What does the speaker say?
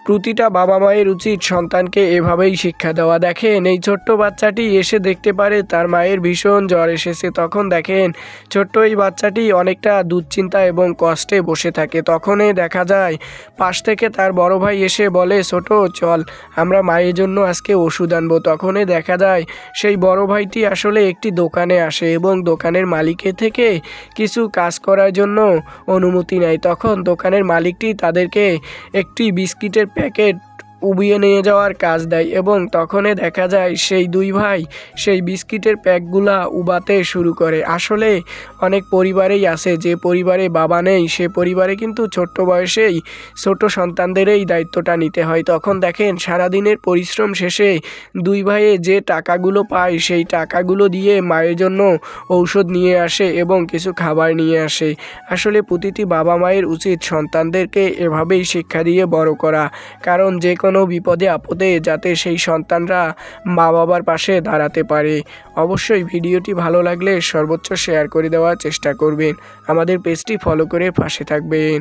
প্রতিটা বাবা মায়ের উচিত সন্তানকে এভাবেই শিক্ষা দেওয়া। দেখেন এই ছোট্ট বাচ্চাটি এসে দেখতে পারে তার মায়ের ভীষণ জ্বর এসেছে। তখন দেখেন ছোট্ট এই বাচ্চাটি অনেকটা দুশ্চিন্তা এবং কষ্টে বসে থাকে। তখনই দেখা যায় পাশ থেকে তার বড় ভাই এসে বলে, ছোট চল আমরা মায়ের জন্য আজকে ওষুধ আনবো। তখনই দেখা যায় সেই বড় ভাইটি আসলে একটি দোকানে আসে এবং দোকানের মালিকের থেকে কিছু কাজ করার জন্য অনুমতি নেয়। তখন দোকানের মালিকটি তাদেরকে একটি বিস্কিটের প্যাকেট উবিয়ে নিয়ে যাওয়ার কাজ দেয় এবং তখনই দেখা যায় সেই দুই ভাই সেই বিস্কিটের প্যাকগুলা উবাতে শুরু করে। আসলে অনেক পরিবারেই আছে যে পরিবারে বাবা নেই, সে পরিবারে কিন্তু ছোট্ট বয়সেই ছোট সন্তানদেরই দায়িত্বটা নিতে হয়। তখন দেখেন সারাদিনের পরিশ্রম শেষে দুই ভাইয়ে যে টাকাগুলো পায় সেই টাকাগুলো দিয়ে মায়ের জন্য ঔষধ নিয়ে আসে এবং কিছু খাবার নিয়ে আসে। আসলে প্রতিটি বাবা মায়ের উচিত সন্তানদেরকে এভাবেই শিক্ষা দিয়ে বড় করা, কারণ যে কোনো বিপদে আপদে যাতে সেই সন্তানরা মা বাবার পাশে দাঁড়াতে পারে। অবশ্যই ভিডিওটি ভালো লাগলে সর্বোচ্চ শেয়ার করে দেওয়ার চেষ্টা করবেন। আমাদের পেজটি ফলো করে পাশে থাকবেন।